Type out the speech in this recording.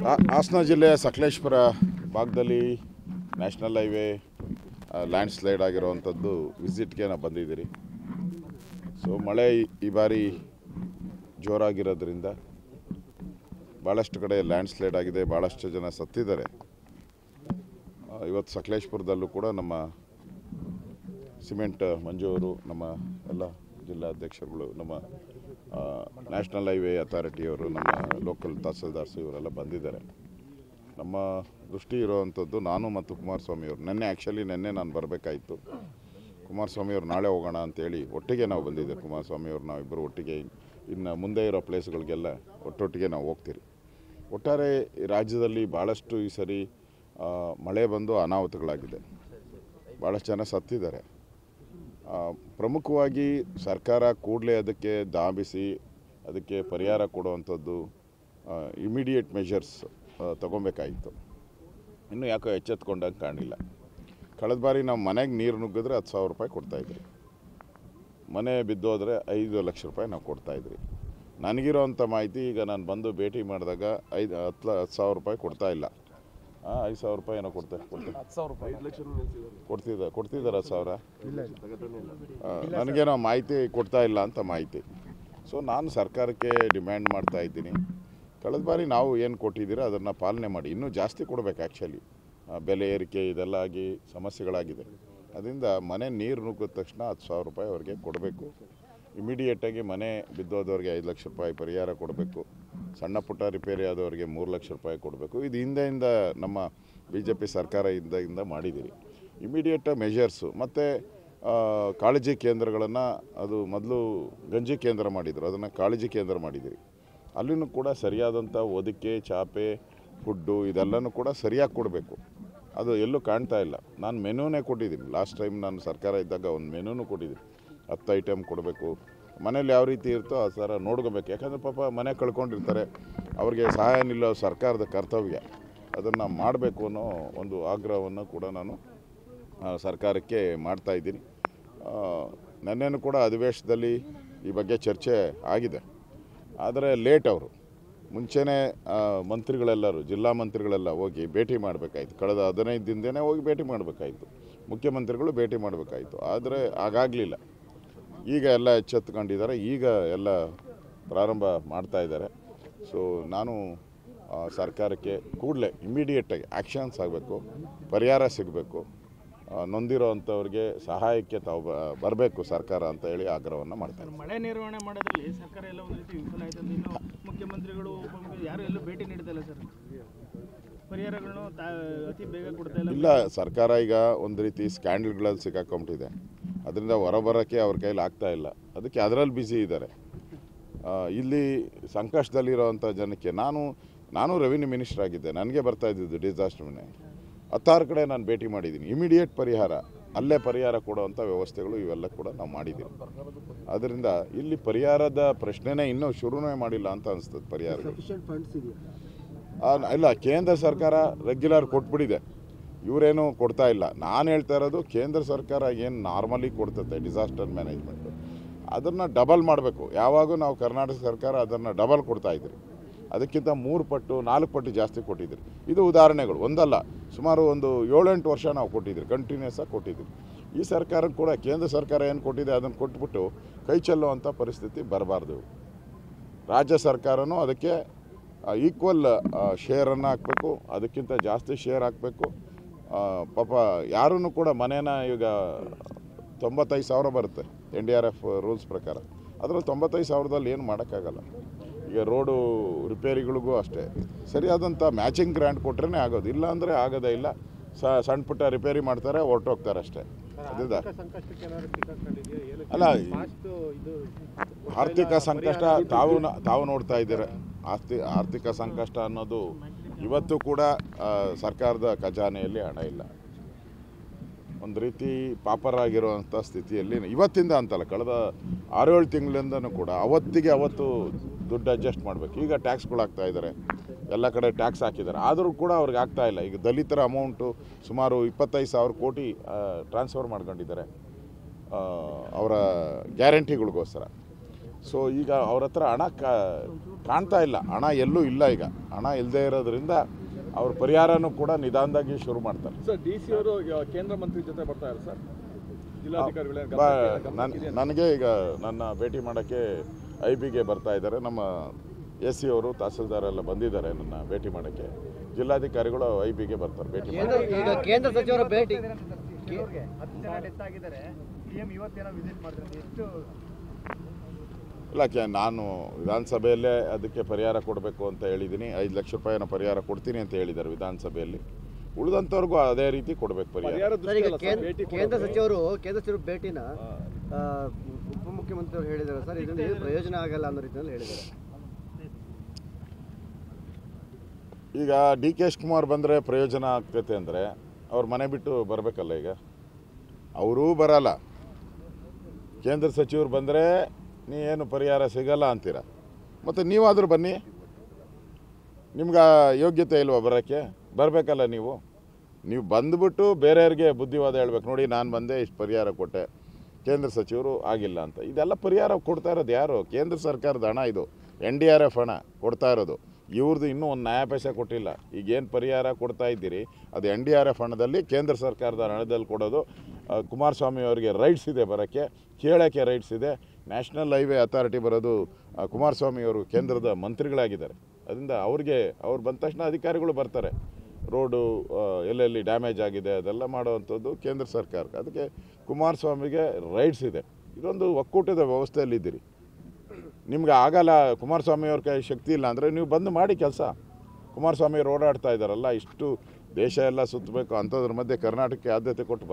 ಹಾಸನ ಜಿಲ್ಲೆಯ ಸಕಲೇಶಪುರ ಭಾಗದಲ್ಲಿ national highway land slide ಆಗಿರುವಂಥದ್ದು ವಿಸಿಟ್ಗೆ ನಾವು ಬಂದಿದ್ದೀರಿ. ಸೊ ಮಳೆ ಈ ಬಾರಿ ಜೋರಾಗಿರೋದ್ರಿಂದ ಭಾಳಷ್ಟು ಕಡೆ ಲ್ಯಾಂಡ್ ಸ್ಲೈಡ್ ಆಗಿದೆ, ಭಾಳಷ್ಟು ಜನ ಸತ್ತಿದ್ದಾರೆ. ಇವತ್ತು ಸಕಲೇಶಪುರದಲ್ಲೂ ಕೂಡ ನಮ್ಮ ಸಿಮೆಂಟ್ ಮಂಜು ಅವರು, ನಮ್ಮ ಎಲ್ಲ ಜಿಲ್ಲಾಧ್ಯಕ್ಷರುಗಳು, ನಮ್ಮ ನ್ಯಾಷನಲ್ ಹೈವೇ ಅಥಾರಿಟಿಯವರು, ನಮ್ಮ ಲೋಕಲ್ ತಹಸೀಲ್ದಾರ್ಸು ಇವರೆಲ್ಲ ಬಂದಿದ್ದಾರೆ. ನಮ್ಮ ದೃಷ್ಟಿ ಇರೋವಂಥದ್ದು ನಾನು ಮತ್ತು ಕುಮಾರಸ್ವಾಮಿಯವರು ನಿನ್ನೆ ನಾನು ಬರಬೇಕಾಯಿತು. ಕುಮಾರಸ್ವಾಮಿಯವರು ನಾಳೆ ಹೋಗೋಣ ಅಂತೇಳಿ ಒಟ್ಟಿಗೆ ನಾವು ಬಂದಿದ್ದೇವೆ. ಕುಮಾರಸ್ವಾಮಿಯವರು ನಾವಿಬ್ಬರು ಒಟ್ಟಿಗೆ ಇನ್ನು ಮುಂದೆ ಇರೋ ಪ್ಲೇಸ್ಗಳಿಗೆಲ್ಲ ಒಟ್ಟೊಟ್ಟಿಗೆ ನಾವು ಹೋಗ್ತೀರಿ. ಒಟ್ಟಾರೆ ರಾಜ್ಯದಲ್ಲಿ ಭಾಳಷ್ಟು ಈ ಸರಿ ಮಳೆ ಬಂದು ಅನಾಹುತಗಳಾಗಿದೆ, ಭಾಳಷ್ಟು ಜನ ಸತ್ತಿದ್ದಾರೆ. ಪ್ರಮುಖವಾಗಿ ಸರ್ಕಾರ ಕೂಡಲೇ ಅದಕ್ಕೆ ಧಾವಿಸಿ ಅದಕ್ಕೆ ಪರಿಹಾರ ಕೊಡುವಂಥದ್ದು ಇಮಿಡಿಯೇಟ್ ಮೆಷರ್ಸ್ ತೊಗೊಬೇಕಾಯಿತು. ಇನ್ನೂ ಯಾಕೋ ಎಚ್ಚೆತ್ಕೊಂಡಂಗೆ ಕಾಣಿಲ್ಲ. ಕಳೆದ ಬಾರಿ ನಾವು ಮನೆಗೆ ನೀರು ನುಗ್ಗಿದ್ರೆ 10,000 ರೂಪಾಯಿ ಕೊಡ್ತಾಯಿದ್ರಿ, ಮನೆ ಬಿದ್ದೋದ್ರೆ 5 ಲಕ್ಷ ರೂಪಾಯಿ ನಾವು ಕೊಡ್ತಾಯಿದ್ರಿ. ನನಗಿರೋ ಅಂಥ ಮಾಹಿತಿ ಈಗ ನಾನು ಬಂದು ಭೇಟಿ ಮಾಡಿದಾಗ 10,000 ರೂಪಾಯಿ ಕೊಡ್ತಾಯಿಲ್ಲ. 5,000 ರೂಪಾಯಿ ಏನೋ ಕೊಡ್ತಿದ್ದಾರೆ 10,000 ನನಗೇನೋ ಮಾಹಿತಿ ಕೊಡ್ತಾ ಇಲ್ಲ ಅಂತ ಮಾಹಿತಿ. ಸೊ ನಾನು ಸರ್ಕಾರಕ್ಕೆ ಡಿಮ್ಯಾಂಡ್ ಮಾಡ್ತಾ ಇದ್ದೀನಿ, ಕಳೆದ ಬಾರಿ ನಾವು ಏನು ಕೊಟ್ಟಿದ್ದೀರೋ ಅದನ್ನು ಪಾಲನೆ ಮಾಡಿ. ಇನ್ನೂ ಜಾಸ್ತಿ ಕೊಡಬೇಕು. ಆ್ಯಕ್ಚುಲಿ ಬೆಲೆ ಏರಿಕೆ ಇದೆಲ್ಲ ಆಗಿ ಸಮಸ್ಯೆಗಳಾಗಿದೆ. ಅದರಿಂದ ಮನೆ ನೀರು ನುಗ್ಗಿದ ತಕ್ಷಣ 10,000 ರೂಪಾಯಿ ಅವ್ರಿಗೆ ಕೊಡಬೇಕು. ಇಮಿಡಿಯೇಟಾಗಿ ಮನೆ ಬಿದ್ದೋದವ್ರಿಗೆ 5 ಲಕ್ಷ ರೂಪಾಯಿ ಪರಿಹಾರ ಕೊಡಬೇಕು. ಸಣ್ಣ ಪುಟ್ಟ ರಿಪೇರಿ ಆದವರಿಗೆ 3 ಲಕ್ಷ ರೂಪಾಯಿ ಕೊಡಬೇಕು. ಇದು ಹಿಂದೆಯಿಂದ ನಮ್ಮ BJP ಸರ್ಕಾರ ಇಂದ ಮಾಡಿದ್ದೀರಿ. ಇಮಿಡಿಯೇಟ್ ಮೆಷರ್ಸು ಮತ್ತು ಕಾಳಜಿ ಕೇಂದ್ರಗಳನ್ನು, ಅದು ಮೊದಲು ಗಂಜಿ ಕೇಂದ್ರ ಮಾಡಿದರು, ಅದನ್ನು ಕಾಳಜಿ ಕೇಂದ್ರ ಮಾಡಿದ್ದೀರಿ. ಅಲ್ಲಿನೂ ಕೂಡ ಸರಿಯಾದಂಥ ಹೊದಿಕೆ, ಚಾಪೆ, ಫುಡ್ಡು ಇದೆಲ್ಲನೂ ಕೂಡ ಸರಿಯಾಗಿ ಕೊಡಬೇಕು. ಅದು ಎಲ್ಲೂ ಕಾಣ್ತಾ ಇಲ್ಲ. ನಾನು ಮೆನುನೇ ಕೊಟ್ಟಿದ್ದೀನಿ. ಲಾಸ್ಟ್ ಟೈಮ್ ನಾನು ಸರ್ಕಾರ ಇದ್ದಾಗ ಒಂದು ಮೆನುನೂ ಕೊಟ್ಟಿದ್ದೀನಿ. 10 ಐಟಮ್ ಕೊಡಬೇಕು. ಮನೇಲಿ ಯಾವ ರೀತಿ ಇರ್ತೋ ಆ ಥರ ನೋಡ್ಕೋಬೇಕು. ಯಾಕಂದರೆ ಪಾಪ ಮನೆ ಕಳ್ಕೊಂಡಿರ್ತಾರೆ, ಅವ್ರಿಗೆ ಸಹಾಯ ನಿಲ್ಲೋ ಸರ್ಕಾರದ ಕರ್ತವ್ಯ, ಅದನ್ನು ಮಾಡಬೇಕು ಅನ್ನೋ ಒಂದು ಆಗ್ರಹವನ್ನು ಕೂಡ ನಾನು ಸರ್ಕಾರಕ್ಕೆ ಮಾಡ್ತಾಯಿದ್ದೀನಿ. ನೆನ್ನೆನೂ ಕೂಡ ಅಧಿವೇಶನದಲ್ಲಿ ಈ ಬಗ್ಗೆ ಚರ್ಚೆ ಆಗಿದೆ. ಆದರೆ ಲೇಟ್. ಅವರು ಮುಂಚೆನೇ ಮಂತ್ರಿಗಳೆಲ್ಲರೂ, ಜಿಲ್ಲಾ ಮಂತ್ರಿಗಳೆಲ್ಲ ಹೋಗಿ ಭೇಟಿ ಮಾಡಬೇಕಾಯ್ತು. ಕಳೆದ 15 ದಿನದೇ ಹೋಗಿ ಭೇಟಿ ಮಾಡಬೇಕಾಯಿತು. ಮುಖ್ಯಮಂತ್ರಿಗಳು ಭೇಟಿ ಮಾಡಬೇಕಾಯಿತು. ಆದರೆ ಆಗಾಗಲಿಲ್ಲ. ಈಗ ಎಲ್ಲ ಎಚ್ಚೆತ್ತುಕೊಂಡಿದ್ದಾರೆ, ಈಗ ಎಲ್ಲ ಪ್ರಾರಂಭ ಮಾಡ್ತಾ ಇದ್ದಾರೆ. ಸೊ ನಾನು ಸರ್ಕಾರಕ್ಕೆ ಕೂಡಲೇ ಇಮಿಡಿಯೇಟಾಗಿ ಆ್ಯಕ್ಷನ್ಸ್ ಆಗಬೇಕು, ಪರಿಹಾರ ಸಿಗಬೇಕು, ನೊಂದಿರೋ ಅಂಥವ್ರಿಗೆ ಸಹಾಯಕ್ಕೆ ತಾವು ಬರಬೇಕು ಸರ್ಕಾರ ಅಂತ ಹೇಳಿ ಆಗ್ರಹವನ್ನು ಮಾಡ್ತಾರೆ. ಮಳೆ ನಿರ್ವಹಣೆ ಮಾಡೋದ್ರಲ್ಲಿ ಸರ್ಕಾರ ಎಲ್ಲ ಒಂದು ರೀತಿ ವಿಫಲ ಆಯ್ತು ಅಂತ ಇನ್ನು ಮುಖ್ಯಮಂತ್ರಿಗಳು ಯಾರು ಎಲ್ಲೂ ಭೇಟಿ ನೀಡ್ತಿಲ್ಲ ಸರ್. ಪರಿಹಾರಗಳನ್ನು ಅತಿ ಬೇಗ ಕೊಡ್ತಾ ಇಲ್ಲ. ಸರ್ಕಾರ ಈಗ ಒಂದು ರೀತಿ ಸ್ಕ್ಯಾಂಡಲ್ಗಳಲ್ಲಿ ಸಿಕ್ಕಾಕೊಂಬಿಟ್ಟಿದೆ. ಅದರಿಂದ ಹೊರಬರೋಕ್ಕೆ ಅವ್ರ ಕೈಲಿ ಆಗ್ತಾ ಇಲ್ಲ. ಅದಕ್ಕೆ ಅದರಲ್ಲಿ ಬ್ಯುಸಿ ಇದ್ದಾರೆ. ಇಲ್ಲಿ ಸಂಕಷ್ಟದಲ್ಲಿರೋವಂಥ ಜನಕ್ಕೆ ನಾನು ರೆವಿನ್ಯೂ ಮಿನಿಸ್ಟರ್ ಆಗಿದ್ದೆ, ನನಗೆ ಬರ್ತಾ ಇದ್ದಿದ್ದು ಡಿಸಾಸ್ಟರ್ ಮನೆ 16 ಕಡೆ ನಾನು ಭೇಟಿ ಮಾಡಿದ್ದೀನಿ. ಇಮಿಡಿಯೇಟ್ ಪರಿಹಾರ, ಅಲ್ಲೇ ಪರಿಹಾರ ಕೊಡುವಂಥ ವ್ಯವಸ್ಥೆಗಳು ಇವೆಲ್ಲ ಕೂಡ ನಾವು ಮಾಡಿದ್ದೀವಿ. ಅದರಿಂದ ಇಲ್ಲಿ ಪರಿಹಾರದ ಪ್ರಶ್ನೆನೇ ಇನ್ನೂ ಶುರುನೇ ಮಾಡಿಲ್ಲ ಅಂತ ಅನಿಸ್ತದೆ. ಪರಿಹಾರಗಳು ಇಲ್ಲ, ಕೇಂದ್ರ ಸರ್ಕಾರ ರೆಗ್ಯುಲರ್ ಕೊಟ್ಬಿಟ್ಟಿದೆ, ಇವರೇನು ಕೊಡ್ತಾ ಇಲ್ಲ. ನಾನು ಹೇಳ್ತಾ ಇರೋದು ಕೇಂದ್ರ ಸರ್ಕಾರ ಏನು ನಾರ್ಮಲಿ ಕೊಡ್ತದೆ ಡಿಸಾಸ್ಟರ್ ಮ್ಯಾನೇಜ್ಮೆಂಟು, ಅದನ್ನು ಡಬಲ್ ಮಾಡಬೇಕು. ಯಾವಾಗೂ ನಾವು ಕರ್ನಾಟಕ ಸರ್ಕಾರ ಅದನ್ನು ಡಬಲ್ ಕೊಡ್ತಾಯಿದ್ರಿ, ಅದಕ್ಕಿಂತ 3 ಪಟ್ಟು 4 ಪಟ್ಟು ಜಾಸ್ತಿ ಕೊಟ್ಟಿದ್ದೀರಿ. ಇದು ಉದಾಹರಣೆಗಳು, ಒಂದಲ್ಲ, ಸುಮಾರು ಒಂದು 7-8 ವರ್ಷ ನಾವು ಕೊಟ್ಟಿದ್ದೀರಿ, ಕಂಟಿನ್ಯೂಸ್ ಆಗಿ ಕೊಟ್ಟಿದ್ದೀರಿ. ಈ ಸರ್ಕಾರಕ್ಕೆ ಕೂಡ ಕೇಂದ್ರ ಸರ್ಕಾರ ಏನು ಕೊಟ್ಟಿದೆ ಅದನ್ನು ಕೊಟ್ಬಿಟ್ಟು ಕೈ ಚೆಲ್ಲುವಂಥ ಪರಿಸ್ಥಿತಿ ಬರಬಾರ್ದು. ರಾಜ್ಯ ಸರ್ಕಾರನೂ ಅದಕ್ಕೆ ಈಕ್ವಲ್ ಶೇರನ್ನು ಹಾಕಬೇಕು, ಅದಕ್ಕಿಂತ ಜಾಸ್ತಿ ಶೇರ್ ಹಾಕಬೇಕು. ಪಾಪ ಯಾರೂ ಕೂಡ ಮನೇನ ಈಗ 95,000 ಬರುತ್ತೆ NDRF ರೂಲ್ಸ್ ಪ್ರಕಾರ. ಅದರಲ್ಲಿ 95,000ದಲ್ಲಿ ಏನು ಮಾಡೋಕ್ಕಾಗಲ್ಲ. ಈಗ ರೋಡು ರಿಪೇರಿಗಳಿಗೂ ಅಷ್ಟೇ ಸರಿಯಾದಂಥ ಮ್ಯಾಚಿಂಗ್ ಗ್ರ್ಯಾಂಟ್ ಕೊಟ್ರೇ ಆಗೋದು, ಇಲ್ಲ ಅಂದರೆ ಆಗೋದೇ ಇಲ್ಲ. ಸಣ್ಣ ಪುಟ್ಟ ರಿಪೇರಿ ಮಾಡ್ತಾರೆ, ಹೊರಟೋಗ್ತಾರೆ ಅಷ್ಟೇ. ಅದರಿಂದ ಅಲ್ಲ, ಆರ್ಥಿಕ ಸಂಕಷ್ಟ ತಾವು ನೋಡ್ತಾ ಇದ್ದೀರ. ಆರ್ಥಿಕ ಸಂಕಷ್ಟ ಅನ್ನೋದು ಇವತ್ತು ಕೂಡ ಸರ್ಕಾರದ ಖಜಾನೆಯಲ್ಲಿ ಹಣ ಇಲ್ಲ. ಒಂದು ರೀತಿ ಪಾಪರಾಗಿರುವಂಥ ಸ್ಥಿತಿಯಲ್ಲಿ ಇವತ್ತಿಂದ ಅಂತಲ್ಲ, ಕಳೆದ 6-7 ತಿಂಗಳಿಂದನೂ ಕೂಡ ಅವತ್ತು ದುಡ್ಡು ಅಡ್ಜಸ್ಟ್ ಮಾಡಬೇಕು. ಈಗ ಟ್ಯಾಕ್ಸ್ಗಳು ಹಾಕ್ತಾ ಇದ್ದಾರೆ, ಎಲ್ಲ ಕಡೆ ಟ್ಯಾಕ್ಸ್ ಹಾಕಿದ್ದಾರೆ, ಆದರೂ ಕೂಡ ಅವ್ರಿಗೆ ಆಗ್ತಾ ಇಲ್ಲ. ಈಗ ದಲಿತರ ಅಮೌಂಟು ಸುಮಾರು 25,000 ಕೋಟಿ ಟ್ರಾನ್ಸ್ಫರ್ ಮಾಡ್ಕೊಂಡಿದ್ದಾರೆ ಅವರ ಗ್ಯಾರಂಟಿಗಳಿಗೋಸ್ಕರ. ಸೊ ಈಗ ಅವ್ರ ಹತ್ರ ಹಣ ಕಾಣ್ತಾ ಇಲ್ಲ, ಹಣ ಎಲ್ಲೂ ಇಲ್ಲ. ಈಗ ಹಣ ಇಲ್ಲದೆ ಇರೋದ್ರಿಂದ ಅವ್ರ ಪರಿಹಾರನೂ ಕೂಡ ನಿಧಾನದಾಗಿ ಶುರು ಮಾಡ್ತಾರೆ. ಸರ್, DC ಅವರು ಕೇಂದ್ರ ಮಂತ್ರಿ ಜೊತೆ ಬರ್ತಾರೆ ಸರ್, ನನಗೆ ಈಗ ನನ್ನ ಭೇಟಿ ಮಾಡೋಕ್ಕೆ IBಗೆ ಬರ್ತಾ ಇದ್ದಾರೆ. ನಮ್ಮ SC ಅವರು ತಹಸೀಲ್ದಾರ್ ಎಲ್ಲ ಬಂದಿದ್ದಾರೆ ನನ್ನ ಭೇಟಿ ಮಾಡೋಕ್ಕೆ. ಜಿಲ್ಲಾಧಿಕಾರಿಗಳು IBಗೆ ಬರ್ತಾರೆ ಭೇಟಿ ಮಾಡಿ. ಈಗ ಕೇಂದ್ರ ಸಚಿವರ ಭೇಟಿ ಇಲ್ಲ, ನಾನು ವಿಧಾನಸಭೆಯಲ್ಲೇ ಅದಕ್ಕೆ ಪರಿಹಾರ ಕೊಡಬೇಕು ಅಂತ ಹೇಳಿದ್ದೀನಿ. 5 ಲಕ್ಷ ರೂಪಾಯಿನ ಪರಿಹಾರ ಕೊಡ್ತೀನಿ ಅಂತ ಹೇಳಿದ್ದಾರೆ ವಿಧಾನಸಭೆಯಲ್ಲಿ. ಉಳಿದಂಥವ್ರಿಗೂ ಅದೇ ರೀತಿ ಕೊಡಬೇಕು ಪರಿಹಾರ. ಕೇಂದ್ರ ಸಚಿವರು ಭೇಟಿನ ಉಪಮುಖ್ಯಮಂತ್ರಿಯವರು ಹೇಳಿದ್ದಾರೆ ಸರ್, ಇದರಿಂದ ಏನು ಪ್ರಯೋಜನ ಆಗಲ್ಲ ಅನ್ನೋ ರೀತಿಯಲ್ಲಿ ಹೇಳಿದ್ದಾರೆ. ಈಗ DK ಶಿವಕುಮಾರ್ ಬಂದರೆ ಪ್ರಯೋಜನ ಆಗ್ತೈತೆ ಅಂದರೆ ಅವ್ರ ಮನೆ ಬಿಟ್ಟು ಬರಬೇಕಲ್ಲ. ಈಗ ಅವರೂ ಬರಲ್ಲ, ಕೇಂದ್ರ ಸಚಿವರು ಬಂದರೆ ನೀವೇನು ಪರಿಹಾರ ಸಿಗಲ್ಲ ಅಂತೀರ. ಮತ್ತು ನೀವಾದರೂ ಬನ್ನಿ, ನಿಮ್ಗೆ ಯೋಗ್ಯತೆ ಇಲ್ವಾ ಬರೋಕ್ಕೆ? ಬರಬೇಕಲ್ಲ ನೀವು ಬಂದುಬಿಟ್ಟು ಬೇರೆಯವ್ರಿಗೆ ಬುದ್ಧಿವಾದ ಹೇಳ್ಬೇಕು. ನೋಡಿ, ನಾನು ಬಂದೆ, ಇಷ್ಟು ಪರಿಹಾರ ಕೊಟ್ಟೆ, ಕೇಂದ್ರ ಸಚಿವರು ಆಗಿಲ್ಲ ಅಂತ. ಇದೆಲ್ಲ ಪರಿಹಾರ ಕೊಡ್ತಾ ಇರೋದು ಯಾರು? ಕೇಂದ್ರ ಸರ್ಕಾರದ ಹಣ ಇದು, NDRF ಹಣ ಕೊಡ್ತಾ ಇರೋದು. ಇವ್ರದ್ದು ಇನ್ನೂ ಒಂದು ನ್ಯಾಯ ಪೈಸೆ ಕೊಟ್ಟಿಲ್ಲ. ಈಗೇನು ಪರಿಹಾರ ಕೊಡ್ತಾ ಇದ್ದೀರಿ ಅದು NDRF ಹಣದಲ್ಲಿ, ಕೇಂದ್ರ ಸರ್ಕಾರದ ಹಣದಲ್ಲಿ ಕೊಡೋದು. ಕುಮಾರಸ್ವಾಮಿ ಅವರಿಗೆ ರೈಟ್ಸ್ ಇದೆ ಬರೋಕ್ಕೆ, ಕೇಳೋಕ್ಕೆ ರೈಟ್ಸ್ ಇದೆ. ನ್ಯಾಷನಲ್ ಹೈವೇ ಅಥಾರಿಟಿ ಬರೋದು ಕುಮಾರಸ್ವಾಮಿ ಅವರು ಕೇಂದ್ರದ ಮಂತ್ರಿಗಳಾಗಿದ್ದಾರೆ. ಅದರಿಂದ ಅವ್ರು ಬಂದ ತಕ್ಷಣ ಅಧಿಕಾರಿಗಳು ಬರ್ತಾರೆ. ರೋಡು ಎಲ್ಲೆಲ್ಲಿ ಡ್ಯಾಮೇಜ್ ಆಗಿದೆ ಅದೆಲ್ಲ ಮಾಡೋವಂಥದ್ದು ಕೇಂದ್ರ ಸರ್ಕಾರಕ್ಕೆ. ಅದಕ್ಕೆ ಕುಮಾರಸ್ವಾಮಿಗೆ ರೈಟ್ಸ್ ಇದೆ. ಇದೊಂದು ಒಕ್ಕೂಟದ ವ್ಯವಸ್ಥೆಯಲ್ಲಿದ್ದೀರಿ. ನಿಮ್ಗೆ ಆಗಲ್ಲ, ಕುಮಾರಸ್ವಾಮಿ ಅವ್ರ ಕೈ ಶಕ್ತಿ ಇಲ್ಲ ಅಂದರೆ ನೀವು ಬಂದು ಮಾಡಿ ಕೆಲಸ. ಕುಮಾರಸ್ವಾಮಿ ಅವ್ರು ಓಡಾಡ್ತಾ ಇದ್ದಾರಲ್ಲ, ಇಷ್ಟು ದೇಶ ಎಲ್ಲ ಸುತ್ತಬೇಕು ಅಂಥದ್ರ ಮಧ್ಯೆ ಕರ್ನಾಟಕಕ್ಕೆ ಆದ್ಯತೆ ಕೊಟ್ಟು